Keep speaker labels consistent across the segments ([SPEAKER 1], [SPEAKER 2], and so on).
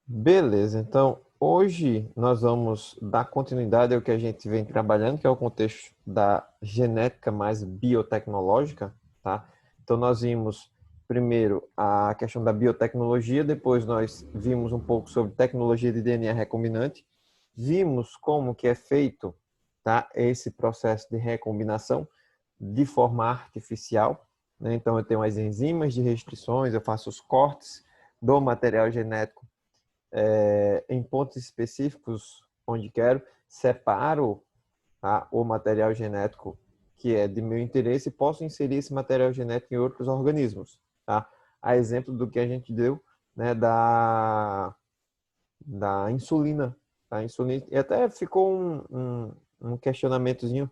[SPEAKER 1] Beleza, então hoje nós vamos dar continuidade ao que a gente vem trabalhando, que é o contexto da genética mais biotecnológica, tá? Então nós vimos primeiro a questão da biotecnologia, depois nós vimos um pouco sobre tecnologia de DNA recombinante, vimos como que é feito, tá, esse processo de recombinação de forma artificial, né? Então eu tenho as enzimas de restrições, eu faço os cortes do material genético em pontos específicos onde quero, separo, tá, o material genético que é de meu interesse e posso inserir esse material genético em outros organismos. Tá? A exemplo do que a gente deu, né, da insulina. A insulina. E até ficou um questionamentozinho,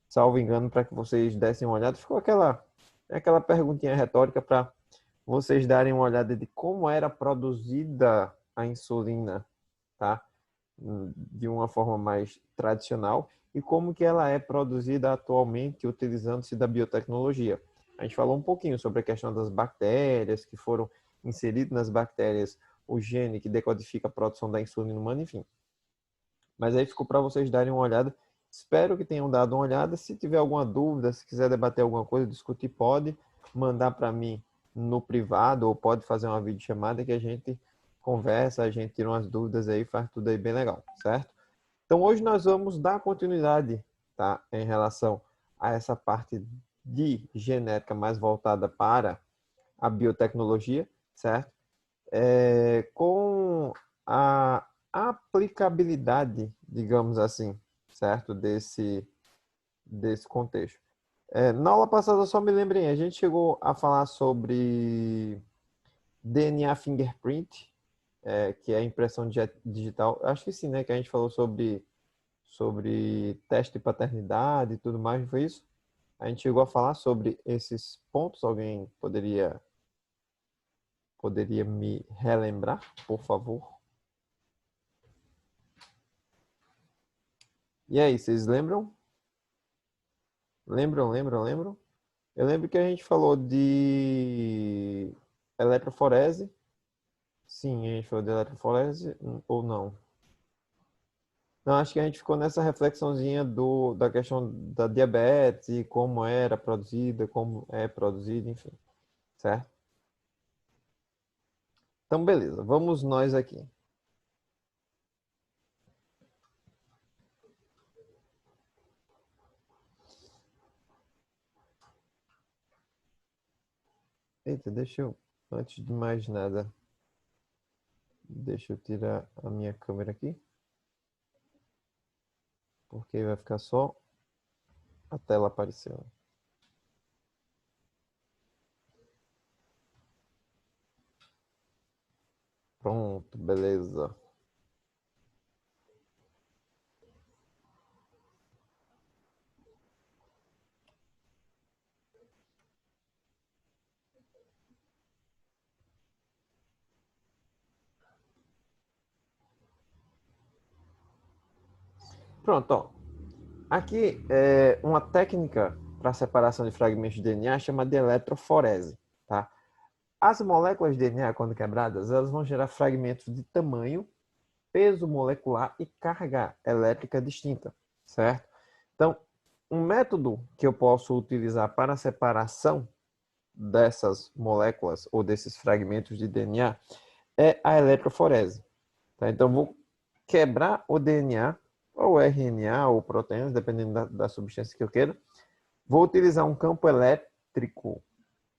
[SPEAKER 1] salvo engano, para que vocês dessem uma olhada. Ficou aquela perguntinha retórica para vocês darem uma olhada de como era produzida a insulina, tá? De uma forma mais tradicional e como que ela é produzida atualmente utilizando-se da biotecnologia. A gente falou um pouquinho sobre a questão das bactérias, que foram inseridos nas bactérias o gene que decodifica a produção da insulina humana, enfim. Mas aí ficou para vocês darem uma olhada. Espero que tenham dado uma olhada. Se tiver alguma dúvida, se quiser debater alguma coisa, discutir, pode mandar para mim no privado ou pode fazer uma videochamada que a gente conversa, a gente tira umas dúvidas aí, faz tudo aí bem legal, certo? Então hoje nós vamos dar continuidade, tá, em relação a essa parte de genética mais voltada para a biotecnologia, certo? Com a aplicabilidade, digamos assim, certo? Desse contexto. Na aula passada, só me lembrem, a gente chegou a falar sobre DNA fingerprint, que é a impressão digital. Acho que sim, né? Que a gente falou sobre teste de paternidade e tudo mais, não foi isso? A gente chegou a falar sobre esses pontos. Alguém poderia me relembrar, por favor? E aí, vocês lembram? Lembram? Eu lembro que a gente falou de eletroforese. Sim, a gente falou de eletroforese ou não? Não, acho que a gente ficou nessa reflexãozinha da questão da diabetes e como era produzida, como é produzida, enfim, certo? Então, beleza, vamos nós aqui. Eita, antes de mais nada, deixa eu tirar a minha câmera aqui, porque vai ficar só a tela aparecendo. Pronto, beleza. Pronto, ó. Aqui é uma técnica para separação de fragmentos de DNA chamada de eletroforese, tá? As moléculas de DNA, quando quebradas, elas vão gerar fragmentos de tamanho, peso molecular e carga elétrica distinta, certo? Então, um método que eu posso utilizar para a separação dessas moléculas ou desses fragmentos de DNA é a eletroforese. Tá? Então, vou quebrar o DNA, ou RNA, ou proteínas, dependendo da substância que eu queira. Vou utilizar um campo elétrico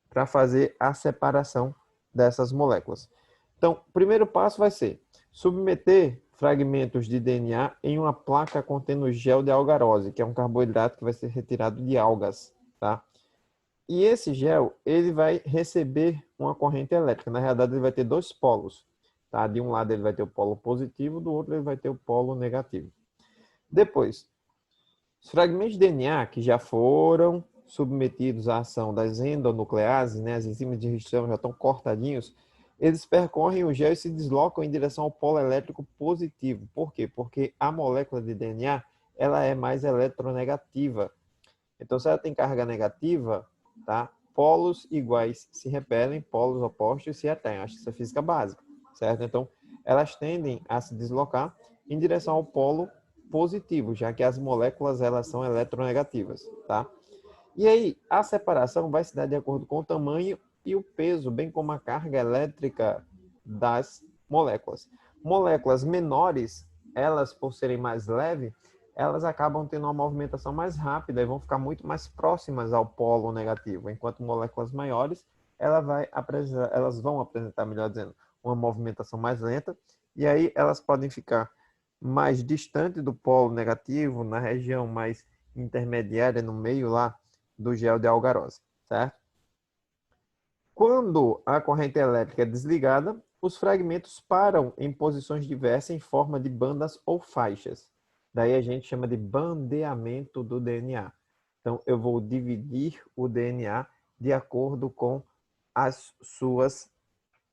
[SPEAKER 1] para fazer a separação dessas moléculas. Então, o primeiro passo vai ser submeter fragmentos de DNA em uma placa contendo gel de algarose, que é um carboidrato que vai ser retirado de algas, tá? E esse gel, ele vai receber uma corrente elétrica. Na realidade, ele vai ter dois polos, tá? De um lado ele vai ter o polo positivo, do outro ele vai ter o polo negativo. Depois, os fragmentos de DNA que já foram submetidos à ação das endonucleases, né, as enzimas de restrição já estão cortadinhos, eles percorrem o gel e se deslocam em direção ao polo elétrico positivo. Por quê? Porque a molécula de DNA ela é mais eletronegativa. Então, se ela tem carga negativa, tá? Polos iguais se repelem, polos opostos se atraem. Acho que isso é física básica, certo? Então, elas tendem a se deslocar em direção ao polo positivo, já que as moléculas elas são eletronegativas, tá? E aí, a separação vai se dar de acordo com o tamanho e o peso, bem como a carga elétrica das moléculas. Moléculas menores, elas por serem mais leves, elas acabam tendo uma movimentação mais rápida e vão ficar muito mais próximas ao polo negativo, enquanto moléculas maiores, elas vão apresentar, melhor dizendo, uma movimentação mais lenta, e aí elas podem ficar mais distante do polo negativo, na região mais intermediária, no meio lá do gel de algarose, certo? Quando a corrente elétrica é desligada, os fragmentos param em posições diversas em forma de bandas ou faixas. Daí a gente chama de bandeamento do DNA. Então, eu vou dividir o DNA de acordo com as suas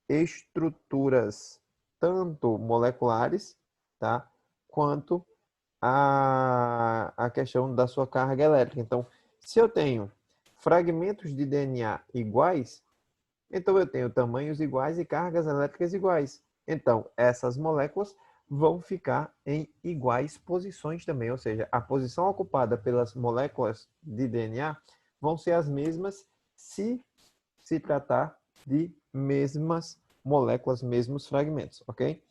[SPEAKER 1] estruturas, tanto moleculares, tá? Quanto a questão da sua carga elétrica. Então, se eu tenho fragmentos de DNA iguais, então eu tenho tamanhos iguais e cargas elétricas iguais. Então, essas moléculas vão ficar em iguais posições também, ou seja, a posição ocupada pelas moléculas de DNA vão ser as mesmas se tratar de mesmas moléculas, mesmos fragmentos, ok?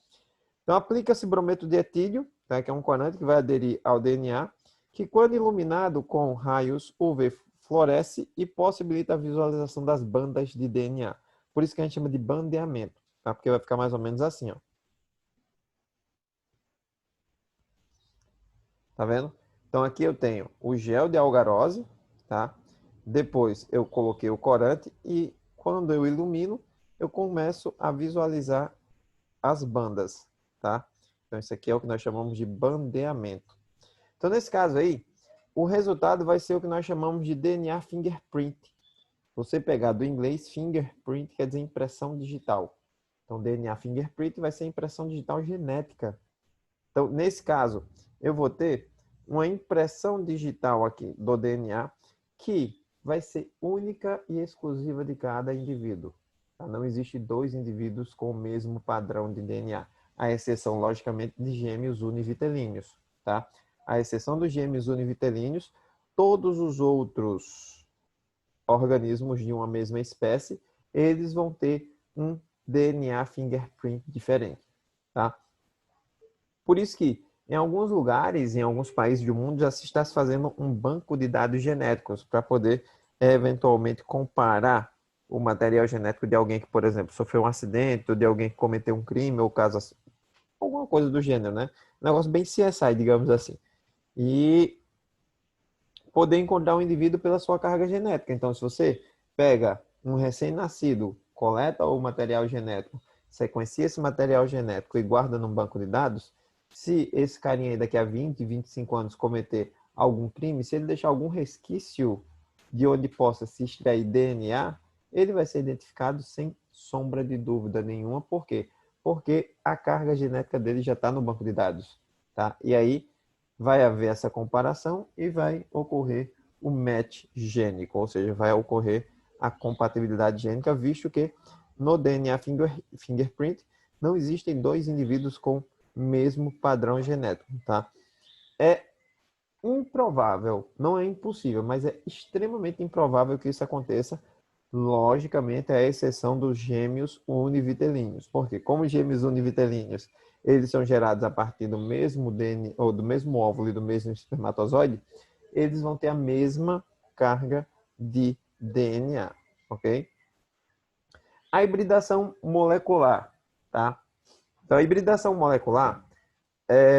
[SPEAKER 1] Então, aplica-se brometo de etílio, tá? Que é um corante que vai aderir ao DNA, que quando iluminado com raios UV floresce e possibilita a visualização das bandas de DNA. Por isso que a gente chama de bandeamento, tá? Porque vai ficar mais ou menos assim, ó. Tá vendo? Então, aqui eu tenho o gel de algarose, tá? Depois eu coloquei o corante e quando eu ilumino, eu começo a visualizar as bandas, tá? Então, isso aqui é o que nós chamamos de bandeamento. Então, nesse caso aí, o resultado vai ser o que nós chamamos de DNA fingerprint. Você pegar do inglês, fingerprint quer dizer impressão digital. Então, DNA fingerprint vai ser impressão digital genética. Então, nesse caso, eu vou ter uma impressão digital aqui do DNA que vai ser única e exclusiva de cada indivíduo. Tá? Não existe dois indivíduos com o mesmo padrão de DNA, à exceção, logicamente, de gêmeos univitelíneos. Tá? À exceção dos gêmeos univitelíneos, todos os outros organismos de uma mesma espécie, eles vão ter um DNA fingerprint diferente. Tá? Por isso que em alguns lugares, em alguns países do mundo, já se está fazendo um banco de dados genéticos para poder eventualmente comparar o material genético de alguém que, por exemplo, sofreu um acidente, ou de alguém que cometeu um crime, ou caso assim, alguma coisa do gênero, né? Um negócio bem CSI, digamos assim. E poder encontrar um indivíduo pela sua carga genética. Então, se você pega um recém-nascido, coleta o material genético, sequencia esse material genético e guarda num banco de dados, se esse carinha aí daqui a 20, 25 anos cometer algum crime, se ele deixar algum resquício de onde possa se extrair DNA, ele vai ser identificado sem sombra de dúvida nenhuma. Por quê? Porque a carga genética dele já está no banco de dados. Tá? E aí vai haver essa comparação e vai ocorrer o match gênico, ou seja, vai ocorrer a compatibilidade gênica, visto que no DNA fingerprint não existem dois indivíduos com mesmo padrão genético, tá? É improvável, não é impossível, mas é extremamente improvável que isso aconteça. Logicamente, à exceção dos gêmeos univitelíneos. Porque como os gêmeos univitelíneos, eles são gerados a partir do mesmo DNA, ou do mesmo óvulo e do mesmo espermatozoide, eles vão ter a mesma carga de DNA, ok? A hibridação molecular, tá? Então, a hibridação molecular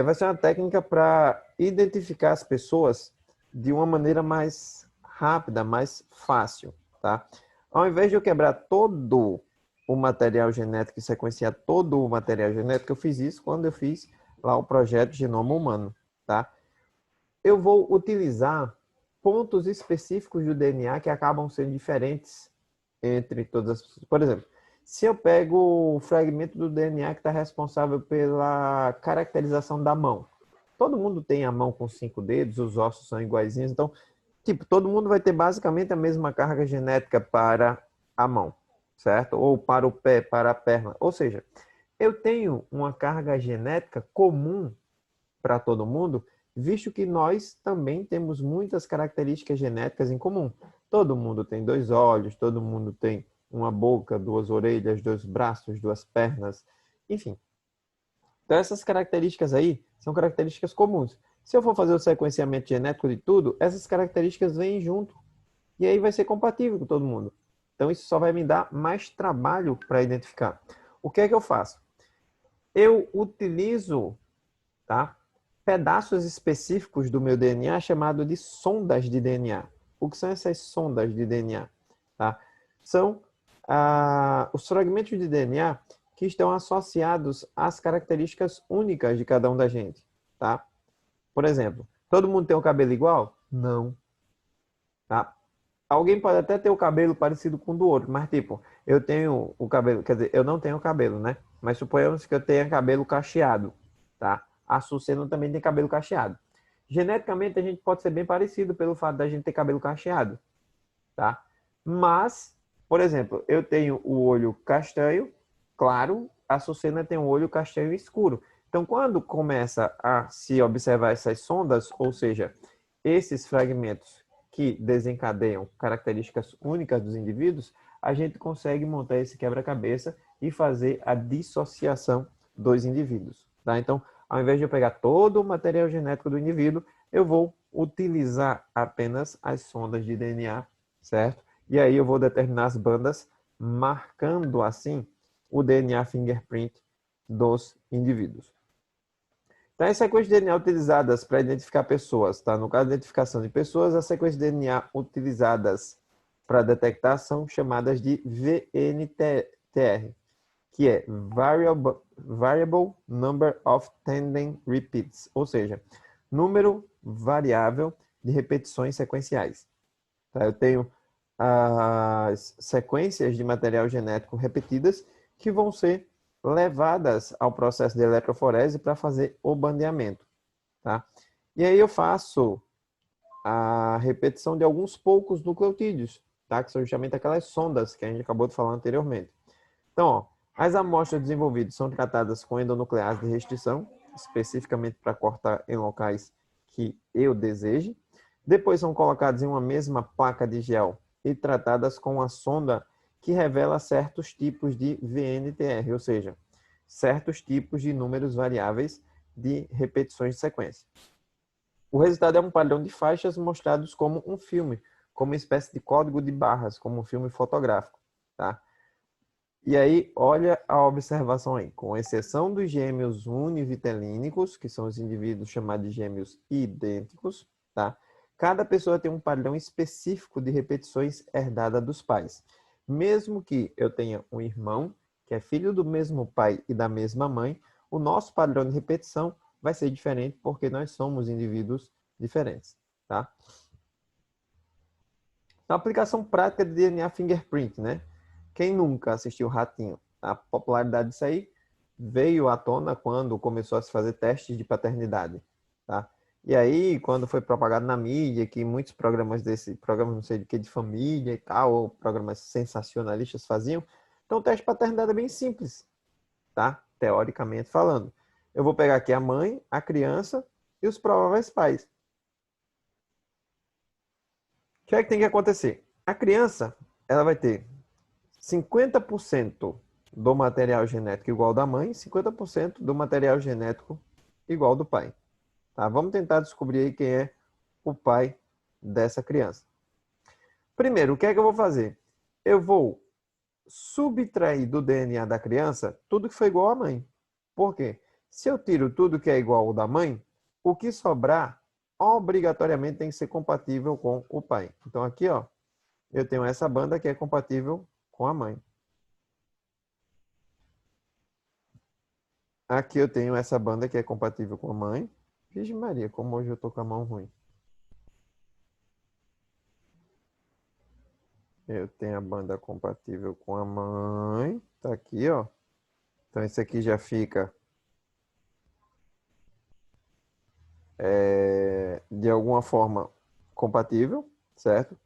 [SPEAKER 1] vai ser uma técnica para identificar as pessoas de uma maneira mais rápida, mais fácil, tá? Ao invés de eu quebrar todo o material genético e sequenciar todo o material genético, eu fiz isso quando eu fiz lá o projeto Genoma Humano, tá? Eu vou utilizar pontos específicos do DNA que acabam sendo diferentes entre todas as pessoas. Por exemplo, se eu pego o fragmento do DNA que está responsável pela caracterização da mão. Todo mundo tem a mão com 5 dedos, os ossos são iguaizinhos, então, tipo, todo mundo vai ter basicamente a mesma carga genética para a mão, certo? Ou para o pé, para a perna. Ou seja, eu tenho uma carga genética comum para todo mundo, visto que nós também temos muitas características genéticas em comum. Todo mundo tem 2 olhos, todo mundo tem uma boca, 2 orelhas, 2 braços, 2 pernas, enfim. Então essas características aí são características comuns. Se eu for fazer o sequenciamento genético de tudo, essas características vêm junto. E aí vai ser compatível com todo mundo. Então isso só vai me dar mais trabalho para identificar. O que é que eu faço? Eu utilizo, tá, pedaços específicos do meu DNA chamado de sondas de DNA. O que são essas sondas de DNA? Tá? São os fragmentos de DNA que estão associados às características únicas de cada um da gente. Tá? Por exemplo, todo mundo tem o cabelo igual? Não. Tá? Alguém pode até ter o cabelo parecido com o do outro, mas tipo, eu tenho o cabelo, quer dizer, eu não tenho cabelo, né? Mas suponhamos que eu tenha cabelo cacheado, tá? A Sucena também tem cabelo cacheado. Geneticamente a gente pode ser bem parecido pelo fato da gente ter cabelo cacheado, tá? Mas, por exemplo, eu tenho o olho castanho claro, a Sucena tem o olho castanho escuro. Então, quando começa a se observar essas sondas, ou seja, esses fragmentos que desencadeiam características únicas dos indivíduos, a gente consegue montar esse quebra-cabeça e fazer a dissociação dos indivíduos. Tá? Então, ao invés de eu pegar todo o material genético do indivíduo, eu vou utilizar apenas as sondas de DNA, certo? E aí eu vou determinar as bandas, marcando assim o DNA fingerprint dos indivíduos. Então, as sequências de DNA utilizadas para identificar pessoas, tá? No caso de identificação de pessoas, as sequências de DNA utilizadas para detectar são chamadas de VNTR, que é Variable Number of Tandem Repeats, ou seja, número variável de repetições sequenciais. Tá? Eu tenho as sequências de material genético repetidas que vão ser levadas ao processo de eletroforese para fazer o bandeamento. Tá? E aí eu faço a repetição de alguns poucos nucleotídeos, tá? Que são justamente aquelas sondas que a gente acabou de falar anteriormente. Então, ó, as amostras desenvolvidas são tratadas com endonuclease de restrição, especificamente para cortar em locais que eu deseje. Depois são colocadas em uma mesma placa de gel e tratadas com uma sonda que revela certos tipos de VNTR, ou seja, certos tipos de números variáveis de repetições de sequência. O resultado é um padrão de faixas mostrados como um filme, como uma espécie de código de barras, como um filme fotográfico. Tá? E aí, olha a observação aí. Com exceção dos gêmeos univitelínicos, que são os indivíduos chamados de gêmeos idênticos, tá? Cada pessoa tem um padrão específico de repetições herdada dos pais. Mesmo que eu tenha um irmão, que é filho do mesmo pai e da mesma mãe, o nosso padrão de repetição vai ser diferente porque nós somos indivíduos diferentes, tá? Então, aplicação prática de DNA fingerprint, né? Quem nunca assistiu Ratinho? A popularidade disso aí veio à tona quando começou a se fazer testes de paternidade, tá? E aí, quando foi propagado na mídia que muitos programas programas não sei de que, de família e tal, ou programas sensacionalistas faziam, então o teste de paternidade é bem simples, tá? Teoricamente falando. Eu vou pegar aqui a mãe, a criança e os prováveis pais. O que é que tem que acontecer? A criança, ela vai ter 50% do material genético igual da mãe, 50% do material genético igual do pai. Tá? Vamos tentar descobrir aí quem é o pai dessa criança. Primeiro, o que é que eu vou fazer? Eu vou subtrair do DNA da criança tudo que foi igual à mãe. Por quê? Se eu tiro tudo que é igual ao da mãe, o que sobrar obrigatoriamente tem que ser compatível com o pai. Então aqui, ó, eu tenho essa banda que é compatível com a mãe. Aqui eu tenho essa banda que é compatível com a mãe. Vixe Maria, como hoje eu tô com a mão ruim. Eu tenho a banda compatível com a mãe. Tá aqui, ó. Então esse aqui já fica de alguma forma compatível, certo?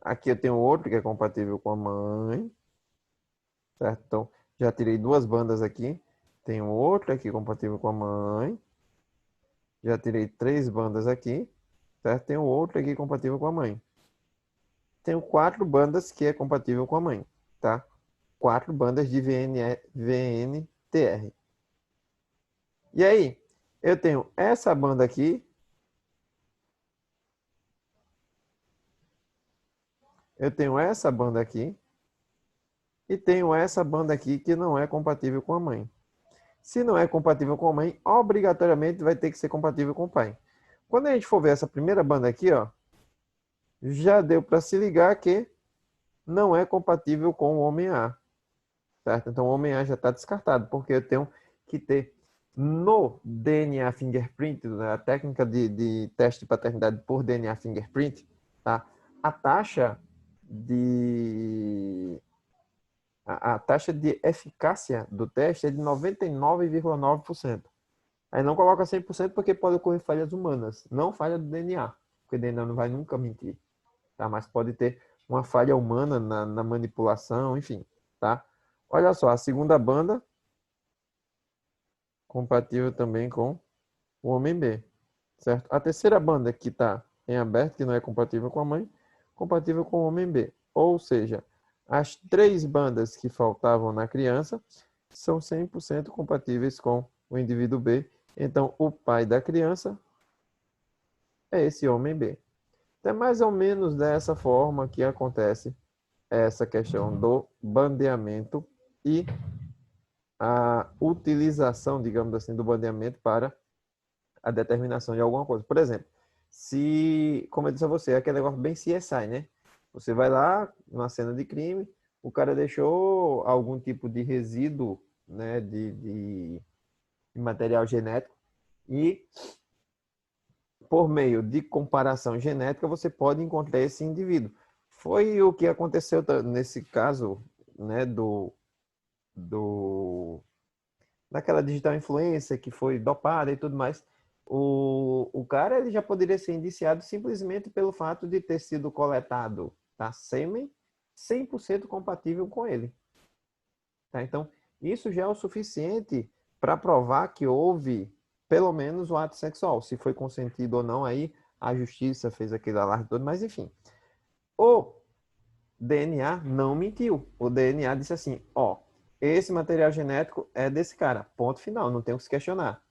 [SPEAKER 1] Aqui eu tenho outro que é compatível com a mãe, certo? Então já tirei duas bandas aqui. Tenho outro aqui compatível com a mãe. Já tirei 3 bandas aqui, certo? Tenho outro aqui compatível com a mãe. Tenho 4 bandas que é compatível com a mãe, tá? 4 bandas de VNTR. E aí, eu tenho essa banda aqui, eu tenho essa banda aqui e tenho essa banda aqui que não é compatível com a mãe. Se não é compatível com a mãe, obrigatoriamente vai ter que ser compatível com o pai. Quando a gente for ver essa primeira banda aqui, ó, já deu para se ligar que não é compatível com o homem A, certo? Então o homem A já está descartado, porque eu tenho que ter no DNA fingerprint, a técnica de teste de paternidade por DNA fingerprint, tá? A taxa de a taxa de eficácia do teste é de 99,9%. Aí não coloca 100% porque pode ocorrer falhas humanas, não falha do DNA, porque o DNA não vai nunca mentir, tá? Mas pode ter uma falha humana na manipulação, enfim, tá? Olha só, a segunda banda compatível também com o homem B, certo? A terceira banda que está em aberto, que não é compatível com a mãe, compatível com o homem B. Ou seja, as 3 bandas que faltavam na criança são 100% compatíveis com o indivíduo B. Então, o pai da criança é esse homem B. É mais ou menos dessa forma que acontece essa questão do bandeamento e a utilização, digamos assim, do bandeamento para a determinação de alguma coisa. Por exemplo, se, como eu disse a você, é aquele negócio bem CSI, né? Você vai lá na cena de crime, o cara deixou algum tipo de resíduo, né, de material genético e por meio de comparação genética você pode encontrar esse indivíduo. Foi o que aconteceu nesse caso, né, do daquela digital influencer que foi dopada e tudo mais. O cara ele já poderia ser indiciado simplesmente pelo fato de ter sido coletado, tá? Sêmen 100% compatível com ele. Tá? Então, isso já é o suficiente para provar que houve pelo menos o ato sexual. Se foi consentido ou não, aí a justiça fez aquele alarde todo, mas enfim. O DNA não mentiu. O DNA disse assim, ó, esse material genético é desse cara. Ponto final, não tem o que se questionar.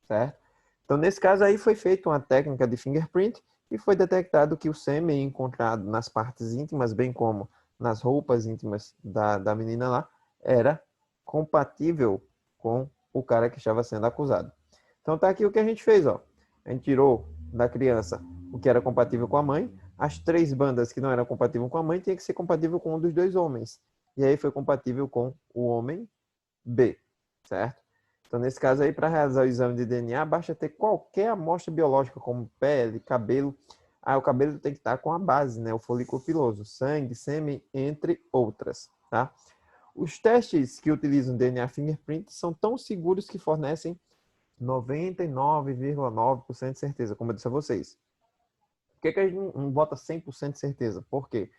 [SPEAKER 1] Certo? Então, nesse caso aí, foi feita uma técnica de fingerprint e foi detectado que o sêmen encontrado nas partes íntimas, bem como nas roupas íntimas da menina lá, era compatível com o cara que estava sendo acusado. Então, tá aqui o que a gente fez, ó. A gente tirou da criança o que era compatível com a mãe, as 3 bandas que não eram compatíveis com a mãe tinha que ser compatível com um dos 2 homens. E aí foi compatível com o homem B, certo? Então, nesse caso aí, para realizar o exame de DNA, basta ter qualquer amostra biológica, como pele, cabelo. Ah, o cabelo tem que estar com a base, né? O folículo piloso, sangue, sêmen, entre outras, tá? Os testes que utilizam DNA fingerprint são tão seguros que fornecem 99,9% de certeza, como eu disse a vocês. Por que a gente não bota 100% de certeza? Por quê?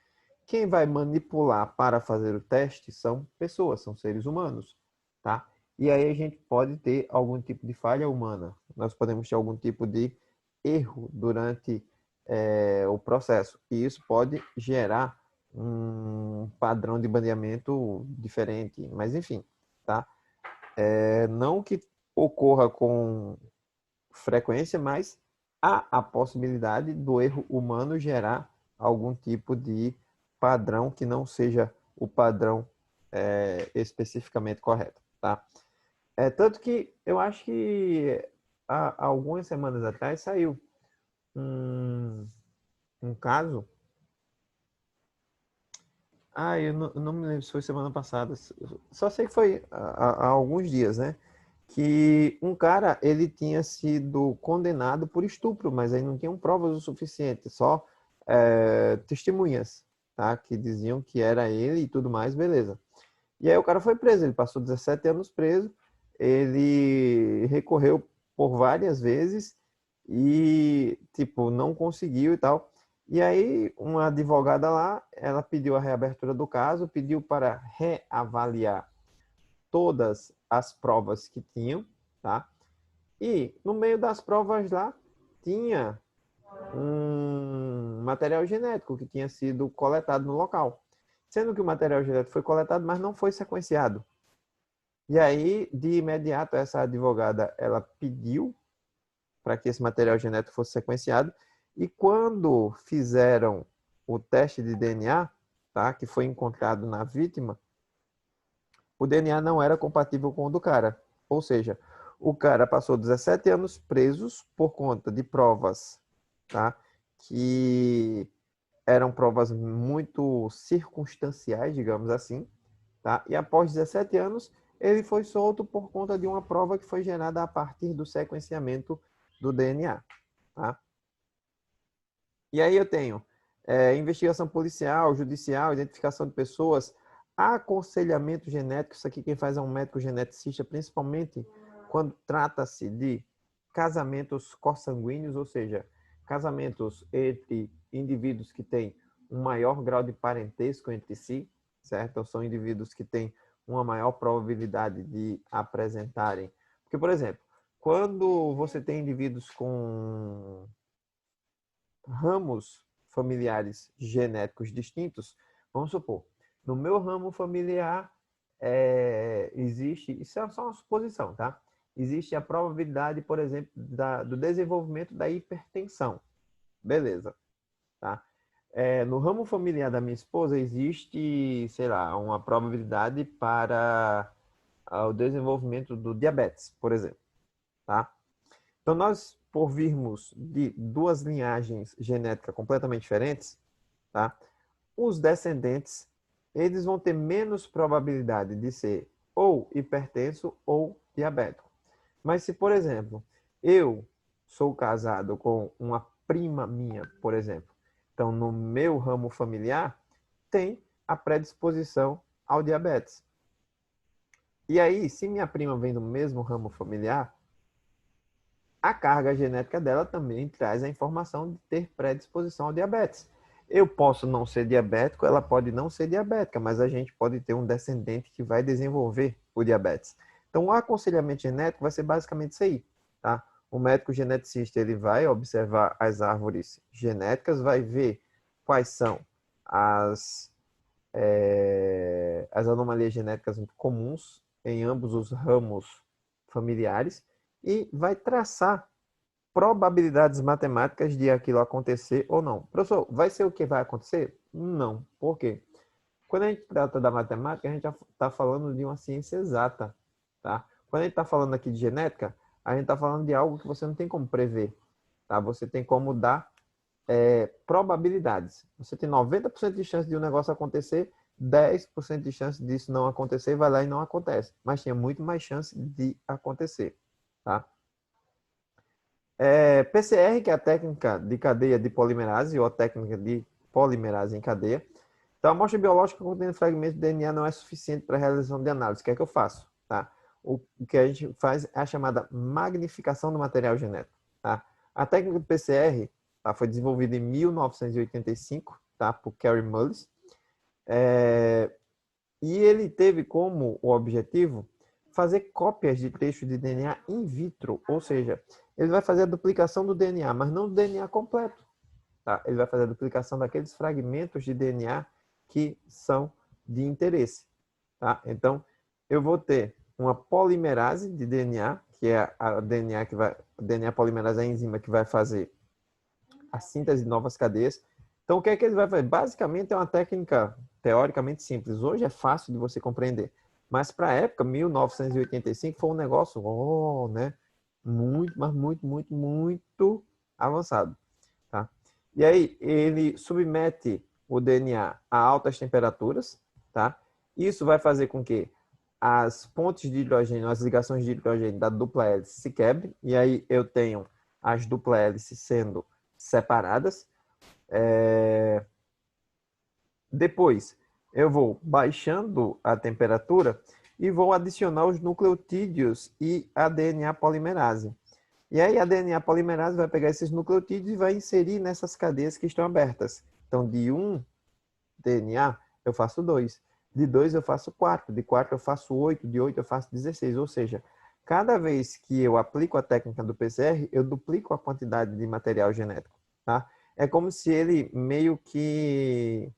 [SPEAKER 1] Quem vai manipular para fazer o teste são pessoas, são seres humanos, tá? E aí a gente pode ter algum tipo de falha humana. Nós podemos ter algum tipo de erro durante o processo. E isso pode gerar um padrão de bandeamento diferente. Mas enfim, tá? Não que ocorra com frequência, mas há a possibilidade do erro humano gerar algum tipo de padrão que não seja o padrão especificamente correto, tá? Tanto que eu acho que há algumas semanas atrás saiu um caso. Eu não me lembro se foi semana passada. Só sei que foi há alguns dias, né? Que um cara, ele tinha sido condenado por estupro, mas aí não tinham provas o suficiente, só testemunhas, tá? Que diziam que era ele e tudo mais, beleza. E aí o cara foi preso, ele passou 17 anos preso, ele recorreu por várias vezes e, tipo, não conseguiu e tal. E aí uma advogada lá, ela pediu a reabertura do caso, pediu para reavaliar todas as provas que tinham, tá? E no meio das provas lá tinha um material genético que tinha sido coletado no local. Sendo que o material genético foi coletado, mas não foi sequenciado. E aí, de imediato, essa advogada, ela pediu para que esse material genético fosse sequenciado. E quando fizeram o teste de DNA, tá, que foi encontrado na vítima, o DNA não era compatível com o do cara. Ou seja, o cara passou 17 anos presos por conta de provas, tá, que eram provas muito circunstanciais, digamos assim, tá? E após 17 anos, ele foi solto por conta de uma prova que foi gerada a partir do sequenciamento do DNA, tá? E aí eu tenho investigação policial, judicial, identificação de pessoas, aconselhamento genético. Isso aqui quem faz é um médico geneticista, principalmente quando trata-se de casamentos consanguíneos, ou seja, casamentos entre indivíduos que têm um maior grau de parentesco entre si, certo? Ou são indivíduos que têm uma maior probabilidade de apresentarem. Porque, por exemplo, quando você tem indivíduos com ramos familiares genéticos distintos, vamos supor, no meu ramo familiar existe, isso é só uma suposição, tá? Existe a probabilidade, por exemplo, do desenvolvimento da hipertensão. Beleza, tá? No ramo familiar da minha esposa existe, sei lá, uma probabilidade para o desenvolvimento do diabetes, por exemplo, tá? Então, nós, por virmos de duas linhagens genéticas completamente diferentes, tá? Os descendentes, eles vão ter menos probabilidade de ser ou hipertenso ou diabético. Mas se, por exemplo, eu sou casado com uma prima minha, por exemplo, então no meu ramo familiar tem a predisposição ao diabetes. E aí, se minha prima vem do mesmo ramo familiar, a carga genética dela também traz a informação de ter predisposição ao diabetes. Eu posso não ser diabético, ela pode não ser diabética, mas a gente pode ter um descendente que vai desenvolver o diabetes. Então, o aconselhamento genético vai ser basicamente isso aí, tá? O médico geneticista, ele vai observar as árvores genéticas, vai ver quais são as anomalias genéticas comuns em ambos os ramos familiares e vai traçar probabilidades matemáticas de aquilo acontecer ou não. Professor, vai ser o que vai acontecer? Não. Por quê? Quando a gente trata da matemática, a gente está falando de uma ciência exata, tá? Quando a gente está falando aqui de genética, a gente está falando de algo que você não tem como prever, tá? Você tem como dar probabilidades. Você tem 90% de chance de um negócio acontecer, 10% de chance disso não acontecer, vai lá e não acontece. Mas tinha muito mais chance de acontecer, tá? PCR, que é a técnica de cadeia de polimerase, ou a técnica de polimerase em cadeia. Então, a amostra biológica contendo fragmentos de DNA não é suficiente para a realização de análise. O que é que eu faço? Tá? O que a gente faz é a chamada magnificação do material genético. Tá? A técnica do PCR foi desenvolvida em 1985, tá? Por Kary Mullis. E ele teve como o objetivo fazer cópias de trechos de DNA in vitro, ou seja, ele vai fazer a duplicação do DNA, mas não do DNA completo. Tá? Ele vai fazer a duplicação daqueles fragmentos de DNA que são de interesse. Tá? Então, eu vou ter uma polimerase de DNA, que é a DNA que vai, DNA polimerase é a enzima que vai fazer a síntese de novas cadeias. Então, o que é que ele vai fazer? Basicamente, é uma técnica teoricamente simples. Hoje é fácil de você compreender. Mas para a época, 1985, foi um negócio, né? Muito, mas muito, muito, muito avançado. Tá? E aí, ele submete o DNA a altas temperaturas. Tá? Isso vai fazer com que as pontes de hidrogênio, as ligações de hidrogênio da dupla hélice se quebrem. E aí eu tenho as dupla hélices sendo separadas. Depois, eu vou baixando a temperatura e vou adicionar os nucleotídeos e a DNA polimerase. E aí a DNA polimerase vai pegar esses nucleotídeos e vai inserir nessas cadeias que estão abertas. Então, de um DNA, eu faço 2. De 2 eu faço 4, de 4 eu faço 8, de 8 eu faço 16. Ou seja, cada vez que eu aplico a técnica do PCR, eu duplico a quantidade de material genético, tá? É como se ele meio que,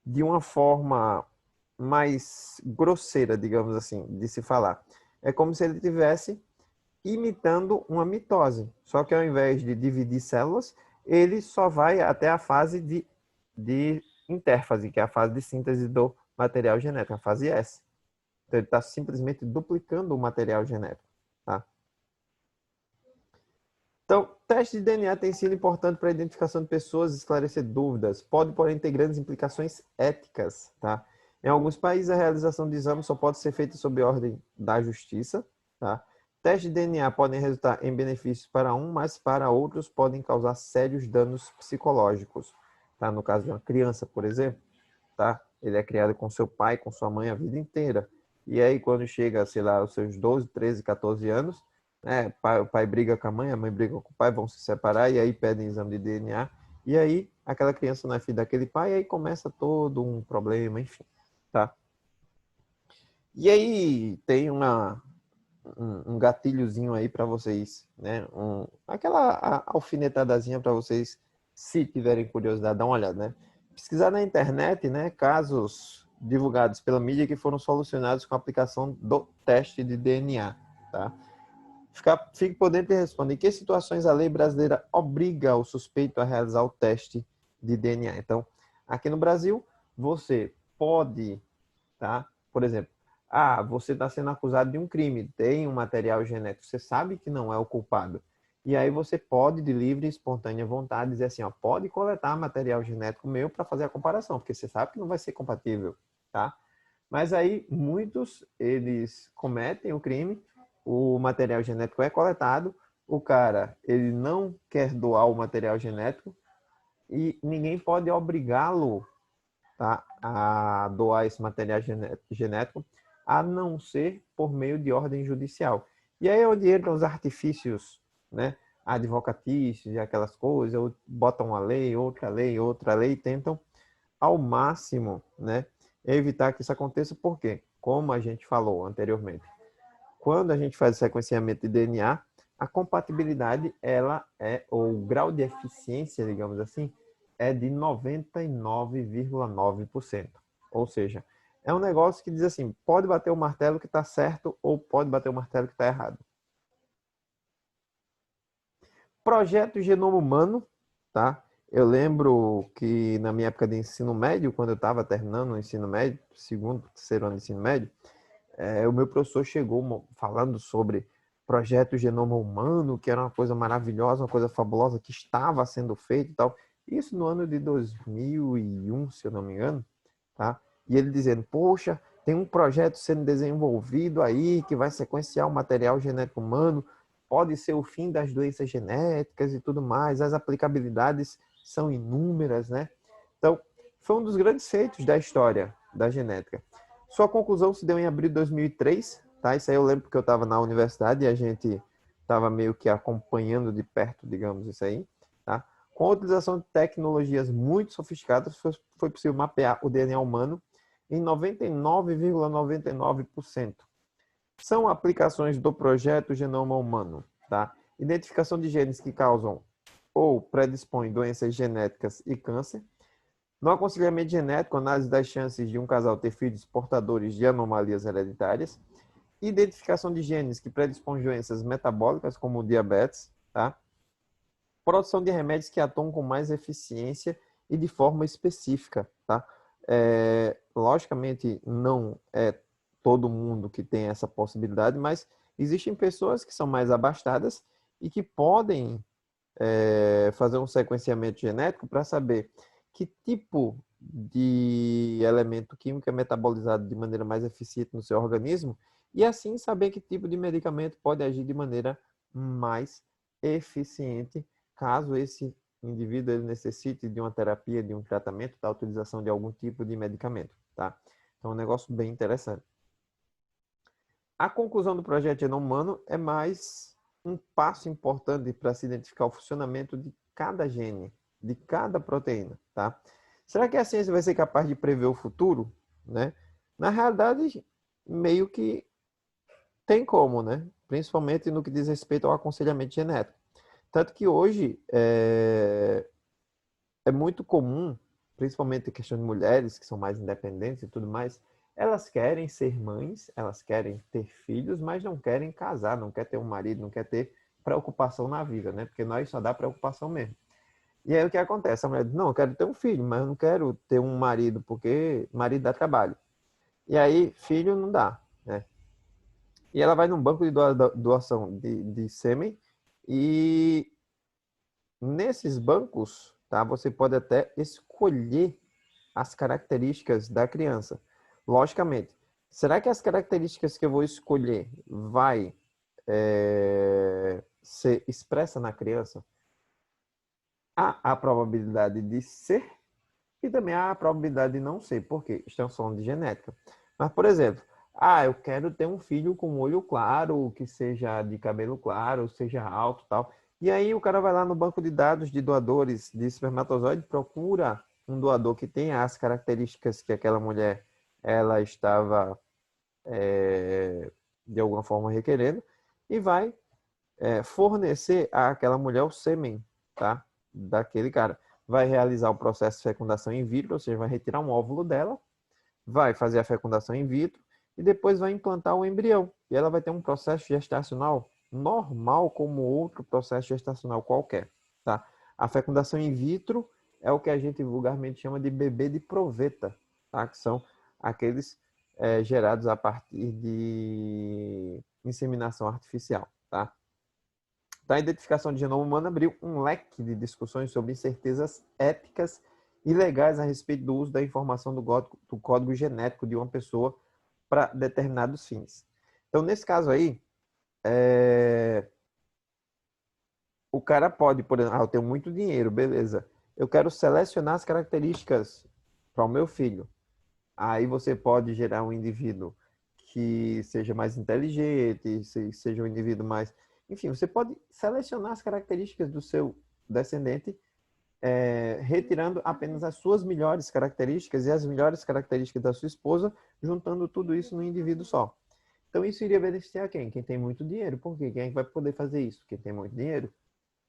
[SPEAKER 1] de uma forma mais grosseira, digamos assim, de se falar, é como se ele tivesse imitando uma mitose. Só que ao invés de dividir células, ele só vai até a fase de intérfase, que é a fase de síntese do material genético, a fase S. Então, ele está simplesmente duplicando o material genético. Tá? Então, teste de DNA tem sido importante para a identificação de pessoas e esclarecer dúvidas. Pode, porém, ter grandes implicações éticas. Tá? Em alguns países, a realização de exames só pode ser feita sob ordem da justiça. Tá? Testes de DNA podem resultar em benefícios para um, mas para outros podem causar sérios danos psicológicos. Tá? No caso de uma criança, por exemplo, tá? Ele é criado com seu pai, com sua mãe a vida inteira. E aí, quando chega, sei lá, aos seus 12, 13, 14 anos, né, o pai briga com a mãe briga com o pai, vão se separar e aí pedem exame de DNA. E aí, aquela criança não é filha daquele pai, e aí começa todo um problema, enfim, tá? E aí, tem um gatilhozinho aí para vocês, né? Aquela alfinetadazinha para vocês, se tiverem curiosidade, dar uma olhada, né? Pesquisar na internet, né? Casos divulgados pela mídia que foram solucionados com a aplicação do teste de DNA, tá? Fique por dentro e responda. Em que situações a lei brasileira obriga o suspeito a realizar o teste de DNA? Então, aqui no Brasil, você pode, tá? Por exemplo, você está sendo acusado de um crime, tem um material genético, você sabe que não é o culpado. E aí você pode, de livre e espontânea vontade, dizer assim, ó, pode coletar material genético meu para fazer a comparação, porque você sabe que não vai ser compatível, tá? Mas aí muitos, eles cometem o crime, o material genético é coletado, o cara, ele não quer doar o material genético e ninguém pode obrigá-lo, tá, a doar esse material genético, a não ser por meio de ordem judicial. E aí é onde entram os artifícios, né, advocatícios e aquelas coisas, ou botam uma lei, outra lei, e tentam ao máximo, né, evitar que isso aconteça, porque, como a gente falou anteriormente, quando a gente faz o sequenciamento de DNA, a compatibilidade, ela é, ou o grau de eficiência, digamos assim, é de 99,9%. Ou seja, é um negócio que diz assim, pode bater o martelo que está certo ou pode bater o martelo que está errado. Projeto Genoma Humano, tá? Eu lembro que na minha época de ensino médio, quando eu estava terminando o ensino médio, segundo, terceiro ano de ensino médio, o meu professor chegou falando sobre projeto Genoma Humano, que era uma coisa maravilhosa, uma coisa fabulosa que estava sendo feito e tal. Isso no ano de 2001, se eu não me engano, tá? E ele dizendo, poxa, tem um projeto sendo desenvolvido aí que vai sequenciar o material genético humano, pode ser o fim das doenças genéticas e tudo mais, as aplicabilidades são inúmeras, né? Então, foi um dos grandes feitos da história da genética. Sua conclusão se deu em abril de 2003, tá? Isso aí eu lembro porque eu estava na universidade e a gente estava meio que acompanhando de perto, digamos, isso aí, tá? Com a utilização de tecnologias muito sofisticadas, foi possível mapear o DNA humano em 99,99%. São aplicações do projeto Genoma Humano, tá? Identificação de genes que causam ou predispõem doenças genéticas e câncer. No aconselhamento genético, análise das chances de um casal ter filhos portadores de anomalias hereditárias. Identificação de genes que predispõem doenças metabólicas, como o diabetes, tá? Produção de remédios que atuam com mais eficiência e de forma específica, tá? Logicamente, não é todo mundo que tem essa possibilidade, mas existem pessoas que são mais abastadas e que podem fazer um sequenciamento genético para saber que tipo de elemento químico é metabolizado de maneira mais eficiente no seu organismo e assim saber que tipo de medicamento pode agir de maneira mais eficiente caso esse indivíduo ele necessite de uma terapia, de um tratamento, da utilização de algum tipo de medicamento, tá? Então, é um negócio bem interessante. A conclusão do projeto Genoma Humano é mais um passo importante para se identificar o funcionamento de cada gene, de cada proteína, tá? Será que a ciência vai ser capaz de prever o futuro? né? Na realidade, meio que tem como, né? Principalmente no que diz respeito ao aconselhamento genético. Tanto que hoje é muito comum, principalmente em questão de mulheres que são mais independentes e tudo mais, elas querem ser mães, elas querem ter filhos, mas não querem casar, não quer ter um marido, não quer ter preocupação na vida, né? Porque nós só dá preocupação mesmo. E aí o que acontece? A mulher diz, não, eu quero ter um filho, mas eu não quero ter um marido, porque marido dá trabalho. E aí, filho não dá, né? E ela vai num banco de doação de sêmen e nesses bancos, tá, você pode até escolher as características da criança. Logicamente, será que as características que eu vou escolher vai ser expressa na criança? Há a probabilidade de ser e também há a probabilidade de não ser, porque estamos falando de genética. Mas, por exemplo, eu quero ter um filho com olho claro, que seja de cabelo claro, seja alto, tal. E aí o cara vai lá no banco de dados de doadores de espermatozoide, procura um doador que tenha as características que aquela mulher ela estava de alguma forma requerendo e vai fornecer àquela mulher o sêmen, tá? Daquele cara. Vai realizar o processo de fecundação in vitro, ou seja, vai retirar um óvulo dela, vai fazer a fecundação in vitro e depois vai implantar o embrião. E ela vai ter um processo gestacional normal como outro processo gestacional qualquer, tá? A fecundação in vitro é o que a gente vulgarmente chama de bebê de proveta, tá? Que são aqueles gerados a partir de inseminação artificial, tá? Então, a identificação de genoma humano abriu um leque de discussões sobre incertezas éticas e legais a respeito do uso da informação do código genético de uma pessoa para determinados fins. Então, nesse caso aí, o cara pode, por exemplo, eu tenho muito dinheiro, beleza. Eu quero selecionar as características para o meu filho. Aí você pode gerar um indivíduo que seja mais inteligente, seja um indivíduo mais. Enfim, você pode selecionar as características do seu descendente, retirando apenas as suas melhores características e as melhores características da sua esposa, juntando tudo isso num indivíduo só. Então, isso iria beneficiar quem? Quem tem muito dinheiro. Por quê? Quem é que vai poder fazer isso? Quem tem muito dinheiro.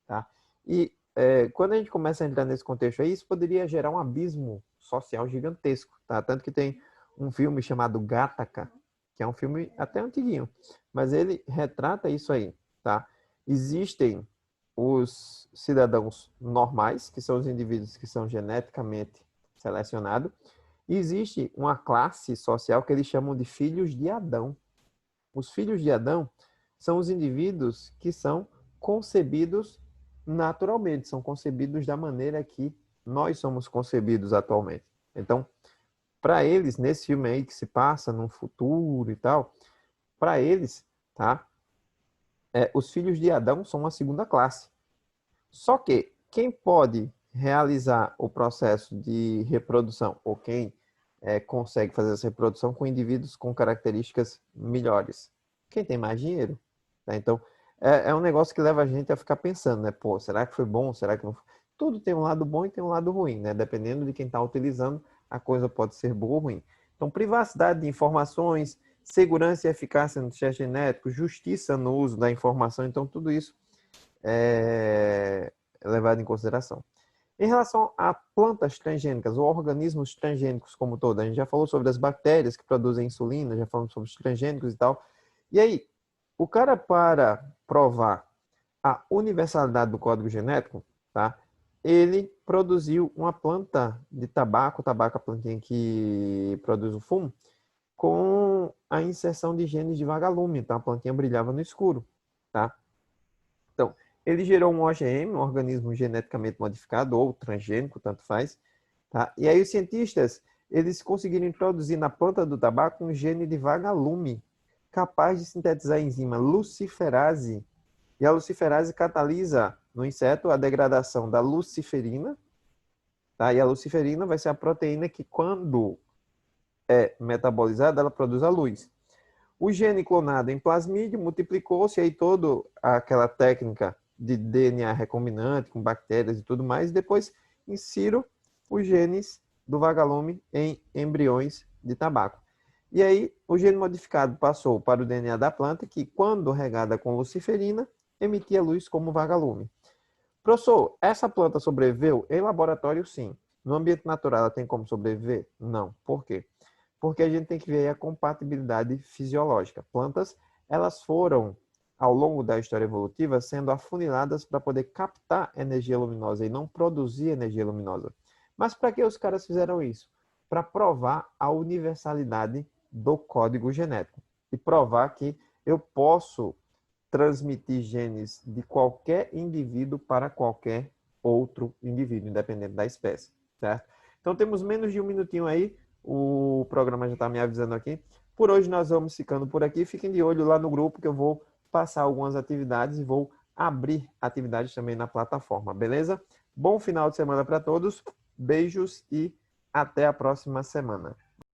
[SPEAKER 1] Tá? E quando a gente começa a entrar nesse contexto aí, isso poderia gerar um abismo social gigantesco, tá? Tanto que tem um filme chamado Gattaca, que é um filme até antiguinho, mas ele retrata isso aí, tá? Existem os cidadãos normais, que são os indivíduos que são geneticamente selecionados, e existe uma classe social que eles chamam de filhos de Adão. Os filhos de Adão são os indivíduos que são concebidos naturalmente, são concebidos da maneira que nós somos concebidos atualmente. Então, para eles, nesse filme aí que se passa no futuro e tal, para eles, tá? Os filhos de Adão são uma segunda classe. Só que quem pode realizar o processo de reprodução, ou quem consegue fazer essa reprodução com indivíduos com características melhores? Quem tem mais dinheiro. Tá? Então, é um negócio que leva a gente a ficar pensando, né? Pô, será que foi bom? Será que não foi? Tudo tem um lado bom e tem um lado ruim, né? Dependendo de quem está utilizando, a coisa pode ser boa ou ruim. Então, privacidade de informações, segurança e eficácia no teste genético, justiça no uso da informação, então tudo isso é levado em consideração. Em relação a plantas transgênicas ou organismos transgênicos como todo, a gente já falou sobre as bactérias que produzem insulina, já falamos sobre os transgênicos e tal. E aí, o cara, para provar a universalidade do código genético, tá? Ele produziu uma planta de tabaco, tabaco é a plantinha que produz o fumo, com a inserção de genes de vagalume, então a plantinha brilhava no escuro, tá? Então, ele gerou um OGM, um organismo geneticamente modificado, ou transgênico, tanto faz. Tá? E aí os cientistas, eles conseguiram introduzir na planta do tabaco um gene de vagalume, capaz de sintetizar a enzima luciferase. E a luciferase catalisa no inseto a degradação da luciferina. Tá? E a luciferina vai ser a proteína que, quando é metabolizada, ela produz a luz. O gene clonado em plasmídio multiplicou-se, aí toda aquela técnica de DNA recombinante com bactérias e tudo mais. Depois insiro os genes do vagalume em embriões de tabaco. E aí, o gene modificado passou para o DNA da planta, que, quando regada com luciferina, emitia luz como vagalume. Professor, essa planta sobreviveu em laboratório, sim. No ambiente natural, ela tem como sobreviver? Não. Por quê? Porque a gente tem que ver a compatibilidade fisiológica. Plantas, elas foram, ao longo da história evolutiva, sendo afuniladas para poder captar energia luminosa e não produzir energia luminosa. Mas para que os caras fizeram isso? Para provar a universalidade do código genético e provar que eu posso transmitir genes de qualquer indivíduo para qualquer outro indivíduo, independente da espécie, certo? Então temos menos de um minutinho aí, o programa já está me avisando aqui. Por hoje nós vamos ficando por aqui. Fiquem de olho lá no grupo que eu vou passar algumas atividades e vou abrir atividades também na plataforma, beleza? Bom final de semana para todos, beijos e até a próxima semana.